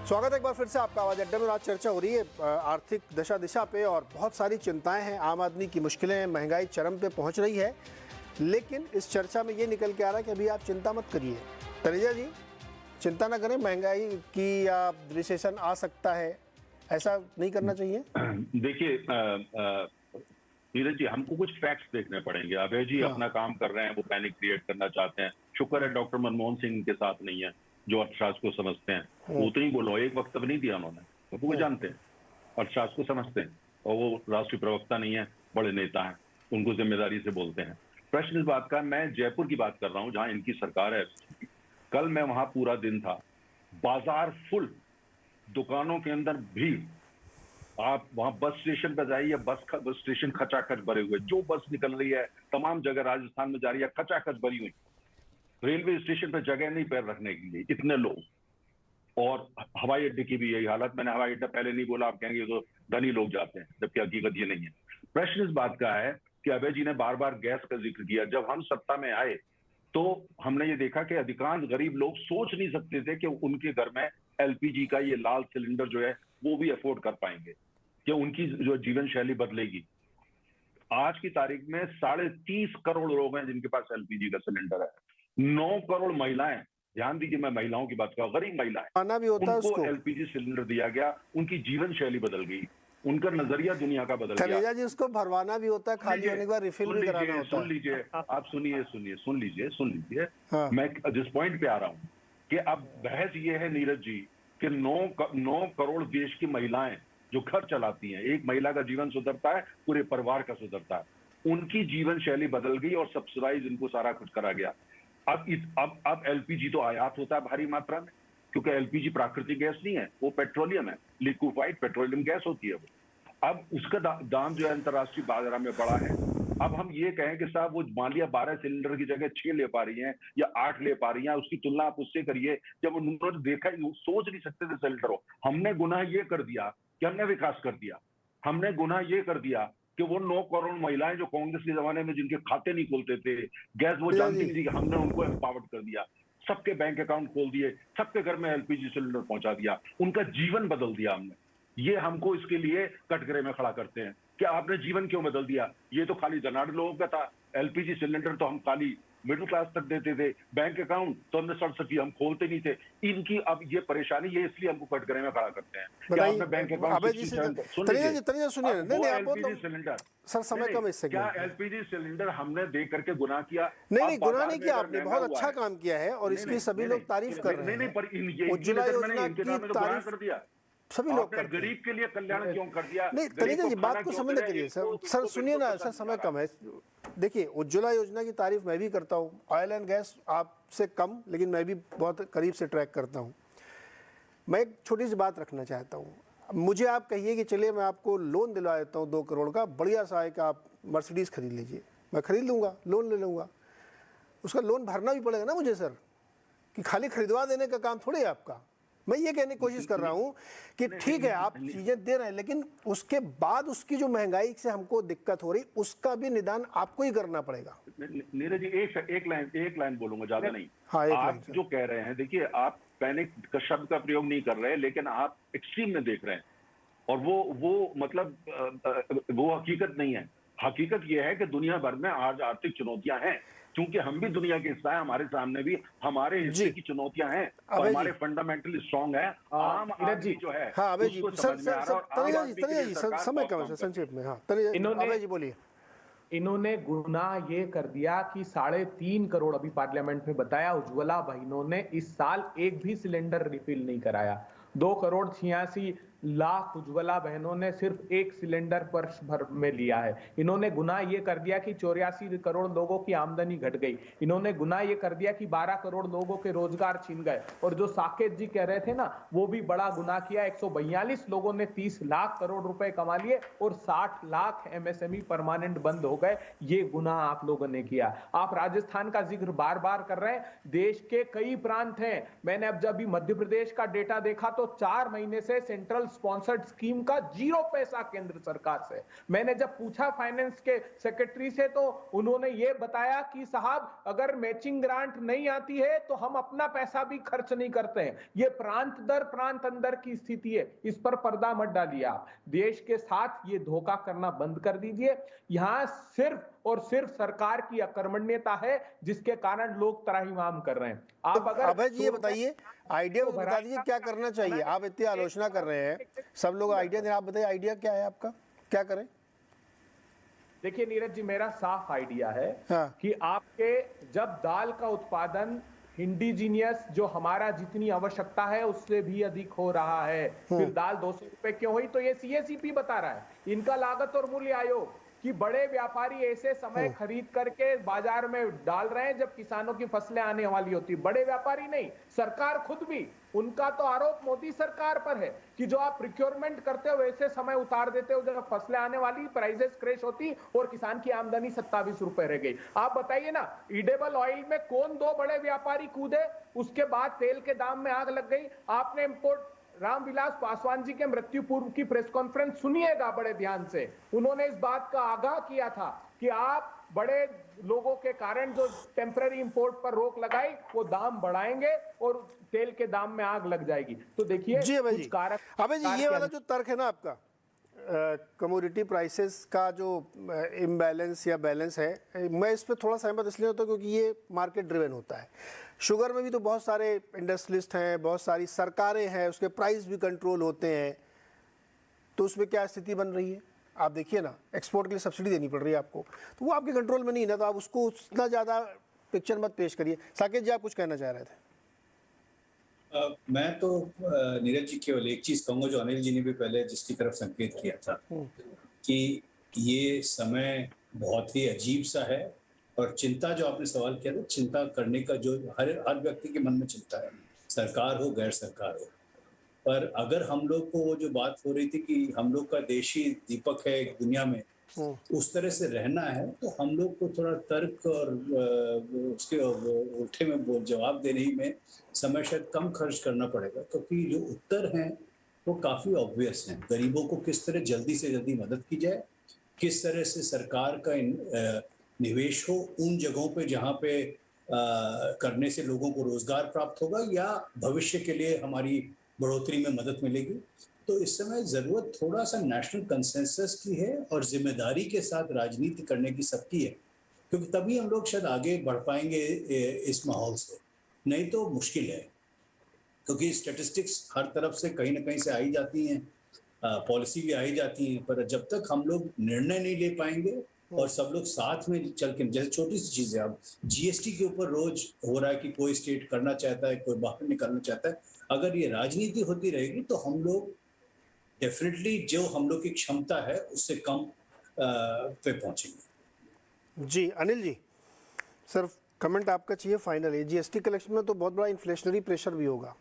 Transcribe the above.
स्वागत है एक बार फिर से आपका आवाज अड्डे में। आज चर्चा हो रही है आर्थिक दशा दिशा पे और बहुत सारी चिंताएं हैं। आम आदमी की मुश्किलें हैं, महंगाई चरम पे पहुंच रही है, लेकिन इस चर्चा में ये निकल के आ रहा है कि अभी आप चिंता मत करिए। तनेजा जी, चिंता ना करें, महंगाई की या रिसेशन आ सकता है, ऐसा नहीं करना चाहिए। देखिए नीरज जी, हमको कुछ फैक्ट्स देखने पड़ेंगे। अभय जी अपना काम कर रहे हैं, वो पैनिक क्रिएट करना चाहते हैं। शुक्र है डॉक्टर मनमोहन सिंह के साथ नहीं है, जो अर्थशास्त्र को समझते हैं। वो उतनी बोलो, एक वक्तव्य नहीं दिया उन्होंने, तो वो जानते हैं, अर्थशास्त्र को समझते हैं, और वो राष्ट्रीय प्रवक्ता नहीं है, बड़े नेता हैं, उनको जिम्मेदारी से बोलते हैं। प्रश्न इस बात का, मैं जयपुर की बात कर रहा हूँ जहां इनकी सरकार है। कल मैं वहां पूरा दिन था, बाजार फुल, दुकानों के अंदर भीड़। आप वहां बस स्टेशन पर जाइए, बस स्टेशन खचाखच भरे हुए, जो बस निकल रही है तमाम जगह राजस्थान में जा रही है, खचाखच भरी हुई। रेलवे स्टेशन पर जगह नहीं पैर रखने के लिए, इतने लोग। और हवाई अड्डे की भी यही हालत। मैंने हवाई अड्डा पहले नहीं बोला, आप कहेंगे तो धनी लोग जाते हैं, जबकि हकीकत ये नहीं है। प्रश्न इस बात का है कि अभय जी ने बार बार गैस का जिक्र किया। जब हम सत्ता में आए तो हमने ये देखा कि अधिकांश गरीब लोग सोच नहीं सकते थे कि उनके घर में एलपीजी का ये लाल सिलेंडर जो है वो भी अफोर्ड कर पाएंगे, कि उनकी जो जीवन शैली बदलेगी। आज की तारीख में 30.5 करोड़ लोग हैं जिनके पास एलपीजी का सिलेंडर है। 9 करोड़ महिलाएं, ध्यान दीजिए, मैं महिलाओं की बात कर रहा हूं, गरीब महिलाएं, आना भी होता है उनको उसको। एलपीजी सिलेंडर दिया गया, उनकी जीवन शैली बदल गई, उनका नजरिया दुनिया का बदल गया। तनेजा जी, उसको भरवाना भी होता है, खाली होने के बाद रिफिल भी कराना होता है। सुन लीजिए, आप सुन लीजिए। हाँ। मैं जिस पॉइंट पे आ रहा हूं कि अब बहस ये है नीरज जी कि 9 करोड़ देश की महिलाएं जो घर चलाती हैं, एक महिला का जीवन सुधरता है, पूरे परिवार का सुधरता है। उनकी जीवन शैली बदल गई और सब्सिडाइज इनको सारा कुछ करा गया। अब एलपीजी तो आयात होता है भारी मात्रा में, क्योंकि एलपीजी प्राकृतिक गैस नहीं है, वो पेट्रोलियम है, लिक्विफाइड पेट्रोलियम गैस होती है वो। अब उसका दाम जो है अंतर्राष्ट्रीय बाजार में बड़ा है। अब हम ये कहें कि साहब वो मान लिया 12 सिलेंडर की जगह 6 ले पा रही हैं या 8 ले पा रही हैं, उसकी तुलना आप उससे करिए जब उन्होंने देखा, सोच नहीं सकते थे सिलेंडर हो। हमने गुनाह ये कर दिया कि हमने विकास कर दिया। हमने गुनाह ये कर दिया कि वो 9 करोड़ महिलाएं जो कांग्रेस के जमाने में जिनके खाते नहीं खोलते थे, गैस वो जानती नहीं थी, हमने उनको एम्पावर्ड कर दिया, सबके बैंक अकाउंट खोल दिए, सबके घर में एलपीजी सिलेंडर पहुंचा दिया, उनका जीवन बदल दिया हमने। ये हमको इसके लिए कटघरे में खड़ा करते हैं कि आपने जीवन क्यों बदल दिया। ये तो खाली धनाढ़ लोगों का था, एलपीजी सिलेंडर तो हम खाली मिडिल क्लास तक देते थे, बैंक अकाउंट तो हमने 67 हम खोलते नहीं थे। इनकी अब ये परेशानी, ये इसलिए हमको कटघरे में खड़ा करते हैं कि आपने बैंक अकाउंट सुनिए। नहीं, एलपीजी सिलेंडर सर, समय कम इससे। क्या एलपीजी सिलेंडर हमने दे करके गुनाह किया? नहीं, गुनाह नहीं किया आपने, बहुत अच्छा काम किया है और इसकी सभी लोग तारीफ कर रहे हैं। पर उज्ज्वला योजना की तारीफ कर दिया, सभी लोग करते हैं। गरीब के लिए कल्याण क्यों कर दिया? नहीं तनेजा जी, बात को समझने के लिए सर सुनिए ना, सर समय कम है। देखिए, उज्ज्वला योजना की तारीफ मैं भी करता हूँ, ऑयल एंड गैस आपसे कम, लेकिन मैं भी बहुत करीब से ट्रैक करता हूँ। मैं एक छोटी सी बात रखना चाहता हूँ। मुझे आप कहिए कि चलिए मैं आपको लोन दिलवा देता हूँ 2 करोड़ का, बढ़िया सा है कि आप मर्सिडीज़ खरीद लीजिए, मैं खरीद लूँगा, लोन ले लूँगा। उसका लोन भरना भी पड़ेगा ना मुझे सर, कि खाली खरीदवा देने का काम थोड़ी है आपका। मैं ये कहने की कोशिश कर रहा हूँ कि ठीक है आप चीज़ें दे रहे हैं, लेकिन उसके बाद उसकी जो महंगाई से हमको दिक्कत हो रही, उसका भी निदान आपको ही करना पड़ेगा। नीरज जी, एक लाइन बोलूंगा, ज्यादा नहीं। हाँ, आप जो कह रहे हैं, देखिए, आप पैनिक का शब्द का प्रयोग नहीं कर रहे, लेकिन आप एक्सट्रीम में देख रहे हैं, और वो मतलब वो हकीकत नहीं है। हकीकत यह है कि दुनिया भर में आज आर्थिक चुनौतियां हैं, क्योंकि हम भी दुनिया के हिस्सा है, हमारे सामने भी हमारे हिस्से की चुनौतियां हैं, और हमारे फंडामेंटली स्ट्रांग है। आम आदमी जो है, हाँ अभय जी, समय कम है, संक्षेप में। हाँ अभय जी बोलिए। इन्होंने गुनाह ये कर दिया कि 3.5 करोड़, अभी पार्लियामेंट में बताया, उज्ज्वला बहनों ने इस साल एक भी सिलेंडर रिफिल नहीं कराया। 2 करोड़ 86 लाख उज्ज्वला बहनों ने सिर्फ एक सिलेंडर वर्ष भर में लिया है। इन्होंने गुनाह ये कर दिया कि 84 करोड़ लोगों की आमदनी घट गई। इन्होंने गुनाह ये कर दिया कि 12 करोड़ लोगों के रोजगार छीन गए। और जो साकेत जी कह रहे थे ना, वो भी बड़ा गुनाह किया। 142 लोगों ने 30 लाख करोड़ रुपए कमा लिए और 60 लाख एमएसएमई परमानेंट बंद हो गए। ये गुनाह आप लोगों ने किया। आप राजस्थान का जिक्र बार बार कर रहे हैं, देश के कई प्रांत हैं। मैंने अब जब भी मध्य प्रदेश का डेटा देखा तो 4 महीने से सेंट्रल नेशनल स्पॉन्सर्ड स्कीम का 0 पैसा केंद्र सरकार से। मैंने जब पूछा फाइनेंस के सेक्रेटरी से तो उन्होंने ये बताया कि साहब अगर मैचिंग ग्रांट नहीं आती है तो हम अपना पैसा भी खर्च नहीं करते हैं। ये प्रांत दर प्रांत अंदर की स्थिति है, इस पर पर्दा मत डालिए। आप देश के साथ ये धोखा करना बंद कर दीजिए। यहां सिर्फ और सिर्फ सरकार की अकर्मण्यता है जिसके कारण लोग त्राहिमाम कर रहे हैं। आप अगर अभय जी ये बताइए, आइडिया बता दीजिए क्या करना चाहिए। आप इतनी आलोचना कर रहे हैं, सब लोग आइडिया दे, आप बताइए आइडिया क्या है आपका, क्या करें? देखिए नीरज जी, मेरा साफ आइडिया है हाँ। कि आपके जब दाल का उत्पादन इंडिजीनियस जो हमारा जितनी आवश्यकता है उससे भी अधिक हो रहा है, फिर दाल 200 रुपए क्यों हुई? तो ये सीएसईपी बता रहा है, इनका लागत और मूल्य आयोग, कि बड़े व्यापारी ऐसे समय खरीद करके बाजार में डाल रहे हैं जब किसानों की फसलें आने वाली होती। बड़े व्यापारी नहीं, सरकार खुद भी, उनका तो आरोप मोदी सरकार पर है कि जो आप प्रिक्योरमेंट करते हो वैसे समय उतार देते हो, जब फसलें आने वाली प्राइसेस क्रैश होती और किसान की आमदनी 27 रुपए रह गई। आप बताइए ना, ईडेबल ऑयल में कौन 2 बड़े व्यापारी कूदे? उसके बाद तेल के दाम में आग लग गई। आपने इंपोर्ट रामविलास पासवान जी के मृत्यु पूर्व की प्रेस कॉन्फ्रेंस सुनिएगा बड़े ध्यान से। उन्होंने इस बात का आगाह किया था कि आप बड़े लोगों के कारण जो टेम्पररी इंपोर्ट पर रोक लगाई वो दाम बढ़ाएंगे और तेल के दाम में आग लग जाएगी। तो देखिए जी अभय कुछ जी, कारक, अभय जी ये वाला जो तर्क है ना आपका, कमोडिटी प्राइसेस का जो इम्बैलेंस या बैलेंस है, मैं इस पर थोड़ा सहमत इसलिए होता हूँ क्योंकि ये मार्केट ड्रिवन होता है। शुगर में भी तो बहुत सारे इंडस्ट्रियलिस्ट हैं, बहुत सारी सरकारें हैं, उसके प्राइस भी कंट्रोल होते हैं, तो उसमें क्या स्थिति बन रही है आप देखिए ना। एक्सपोर्ट के लिए सब्सिडी देनी पड़ रही है आपको, तो वो आपके कंट्रोल में नहीं है, तो आप उसको उतना ज़्यादा पिक्चर मत पेश करिए। साकेत जी आप कुछ कहना चाह रहे थे? मैं तो नीरज जी केवल एक चीज कहूंगा जो अनिल जी ने भी पहले जिसकी तरफ संकेत किया था कि ये समय बहुत ही अजीब सा है, और चिंता जो आपने सवाल किया था, चिंता करने का जो हर व्यक्ति के मन में चिंता है, सरकार हो गैर सरकार हो। पर अगर हम लोग को वो जो बात हो रही थी कि हम लोग का देशी दीपक है दुनिया में, उस तरह से रहना है, तो हम लोग को थोड़ा तर्क और उसके उल्टे में जवाब देने ही में समय शायद कम खर्च करना पड़ेगा, क्योंकि जो उत्तर हैं वो काफी ऑब्वियस हैं। गरीबों को किस तरह जल्दी से जल्दी मदद की जाए, किस तरह से सरकार का निवेश हो उन जगहों पे जहाँ पे करने से लोगों को रोजगार प्राप्त होगा या भविष्य के लिए हमारी बढ़ोतरी में मदद मिलेगी। तो इस समय जरूरत थोड़ा सा नेशनल कंसेंसस की है और जिम्मेदारी के साथ राजनीति करने की सबकी है, क्योंकि तभी हम लोग शायद आगे बढ़ पाएंगे इस माहौल से, नहीं तो मुश्किल है। क्योंकि स्टैटिस्टिक्स हर तरफ से कहीं ना कहीं से आई जाती हैं, पॉलिसी भी आई जाती है, पर जब तक हम लोग निर्णय नहीं ले पाएंगे और सब लोग साथ में चल के, जैसे छोटी सी चीज है, अब जीएसटी के ऊपर रोज हो रहा है कि कोई स्टेट करना चाहता है, कोई बाहर निकलना चाहता है, अगर ये राजनीति होती रहेगी तो हम लोग डेफिनेटली जो हम लोग की क्षमता है उससे कम पे पहुंचेंगे। जी अनिल जी, सिर्फ कमेंट आपका चाहिए फाइनल। जीएसटी कलेक्शन में तो बहुत बड़ा इन्फ्लेशनरी प्रेशर भी होगा।